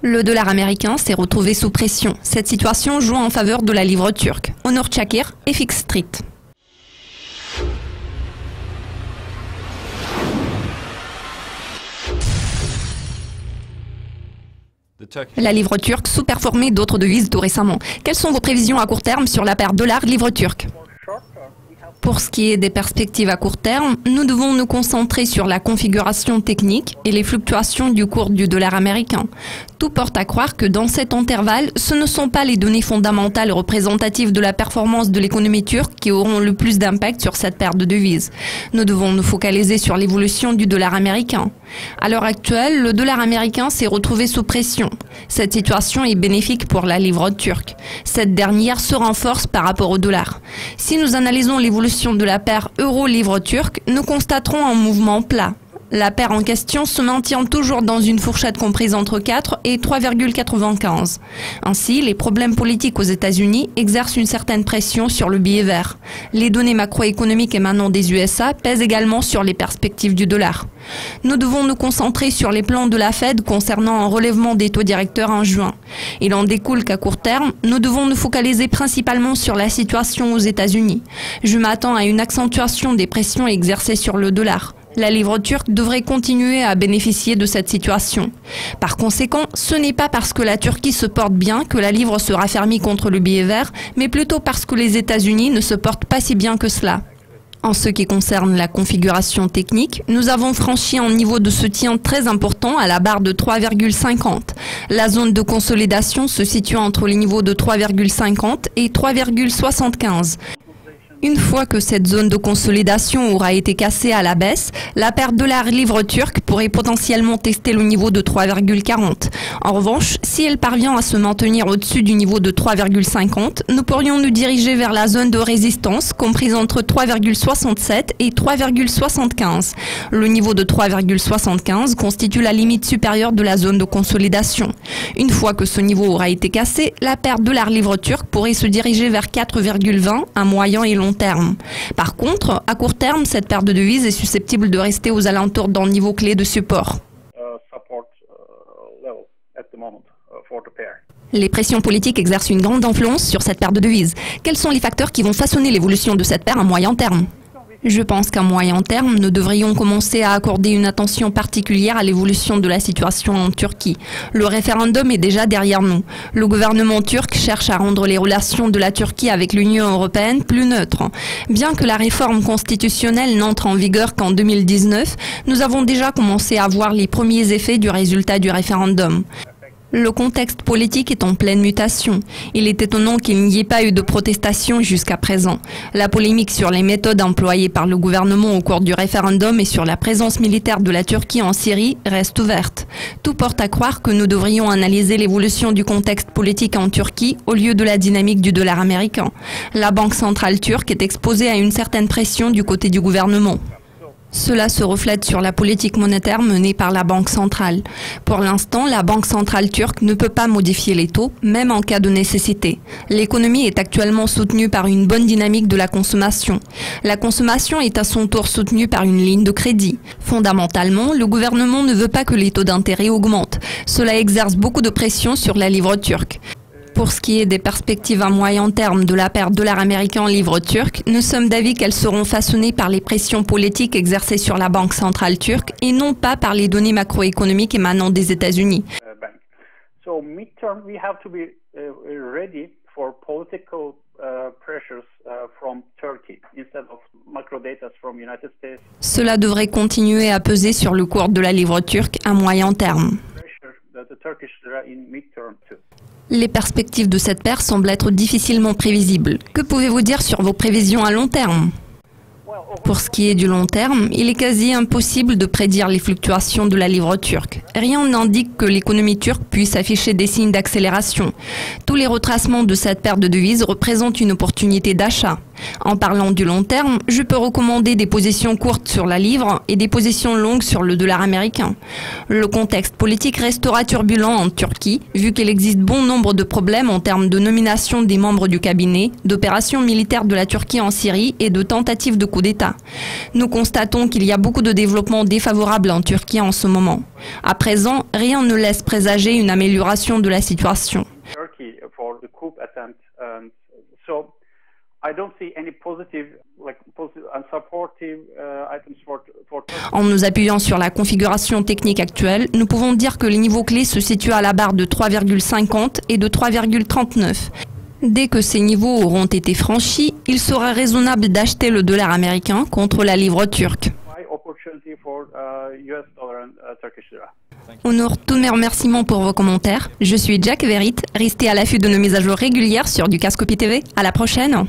Le dollar américain s'est retrouvé sous pression. Cette situation joue en faveur de la livre turque. Onur Çakır, FX Street. La livre turque sous-performait d'autres devises tout récemment. Quelles sont vos prévisions à court terme sur la paire dollar-livre turque ? Pour ce qui est des perspectives à court terme, nous devons nous concentrer sur la configuration technique et les fluctuations du cours du dollar américain. Tout porte à croire que dans cet intervalle, ce ne sont pas les données fondamentales représentatives de la performance de l'économie turque qui auront le plus d'impact sur cette paire de devises. Nous devons nous focaliser sur l'évolution du dollar américain. À l'heure actuelle, le dollar américain s'est retrouvé sous pression. Cette situation est bénéfique pour la livre turque. Cette dernière se renforce par rapport au dollar. Si nous analysons l'évolution de la paire euro-livre turque, nous constaterons un mouvement plat. La paire en question se maintient toujours dans une fourchette comprise entre 4 et 3,95. Ainsi, les problèmes politiques aux États-Unis exercent une certaine pression sur le billet vert. Les données macroéconomiques émanant des USA pèsent également sur les perspectives du dollar. Nous devons nous concentrer sur les plans de la Fed concernant un relèvement des taux directeurs en juin. Il en découle qu'à court terme, nous devons nous focaliser principalement sur la situation aux États-Unis. Je m'attends à une accentuation des pressions exercées sur le dollar. La livre turque devrait continuer à bénéficier de cette situation. Par conséquent, ce n'est pas parce que la Turquie se porte bien que la livre sera fermée contre le billet vert, mais plutôt parce que les États-Unis ne se portent pas si bien que cela. En ce qui concerne la configuration technique, nous avons franchi un niveau de soutien très important à la barre de 3,50. La zone de consolidation se situe entre les niveaux de 3,50 et 3,75. Une fois que cette zone de consolidation aura été cassée à la baisse, la paire dollar-livre turque pourrait potentiellement tester le niveau de 3,40. En revanche, si elle parvient à se maintenir au-dessus du niveau de 3,50, nous pourrions nous diriger vers la zone de résistance comprise entre 3,67 et 3,75. Le niveau de 3,75 constitue la limite supérieure de la zone de consolidation. Une fois que ce niveau aura été cassé, la paire dollar-livre turque pourrait se diriger vers 4,20 à moyen et long terme. Par contre, à court terme, cette paire de devises est susceptible de rester aux alentours d'un niveau clé de support. Les pressions politiques exercent une grande influence sur cette paire de devises. Quels sont les facteurs qui vont façonner l'évolution de cette paire à moyen terme ? Je pense qu'à moyen terme, nous devrions commencer à accorder une attention particulière à l'évolution de la situation en Turquie. Le référendum est déjà derrière nous. Le gouvernement turc cherche à rendre les relations de la Turquie avec l'Union européenne plus neutres. Bien que la réforme constitutionnelle n'entre en vigueur qu'en 2019, nous avons déjà commencé à voir les premiers effets du résultat du référendum. Le contexte politique est en pleine mutation. Il est étonnant qu'il n'y ait pas eu de protestation jusqu'à présent. La polémique sur les méthodes employées par le gouvernement au cours du référendum et sur la présence militaire de la Turquie en Syrie reste ouverte. Tout porte à croire que nous devrions analyser l'évolution du contexte politique en Turquie au lieu de la dynamique du dollar américain. La Banque centrale turque est exposée à une certaine pression du côté du gouvernement. Cela se reflète sur la politique monétaire menée par la Banque centrale. Pour l'instant, la Banque centrale turque ne peut pas modifier les taux, même en cas de nécessité. L'économie est actuellement soutenue par une bonne dynamique de la consommation. La consommation est à son tour soutenue par une ligne de crédit. Fondamentalement, le gouvernement ne veut pas que les taux d'intérêt augmentent. Cela exerce beaucoup de pression sur la livre turque. Pour ce qui est des perspectives à moyen terme de la paire dollar américain-livre turque, nous sommes d'avis qu'elles seront façonnées par les pressions politiques exercées sur la Banque centrale turque et non pas par les données macroéconomiques émanant des États-Unis. Cela devrait continuer à peser sur le cours de la livre turque à moyen terme. Les perspectives de cette paire semblent être difficilement prévisibles. Que pouvez-vous dire sur vos prévisions à long terme ? Pour ce qui est du long terme, il est quasi impossible de prédire les fluctuations de la livre turque. Rien n'indique que l'économie turque puisse afficher des signes d'accélération. Tous les retracements de cette paire de devises représentent une opportunité d'achat. En parlant du long terme, je peux recommander des positions courtes sur la livre et des positions longues sur le dollar américain. Le contexte politique restera turbulent en Turquie, vu qu'il existe bon nombre de problèmes en termes de nomination des membres du cabinet, d'opérations militaires de la Turquie en Syrie et de tentatives de coup d'État. Nous constatons qu'il y a beaucoup de développements défavorables en Turquie en ce moment. À présent, rien ne laisse présager une amélioration de la situation. En nous appuyant sur la configuration technique actuelle, nous pouvons dire que les niveaux clés se situent à la barre de 3,50 et de 3,39. Dès que ces niveaux auront été franchis, il sera raisonnable d'acheter le dollar américain contre la livre turque. Honor tous mes remerciements pour vos commentaires. Je suis Jack Verit. Restez à l'affût de nos mises à jour régulières sur Dukascopy TV. À la prochaine.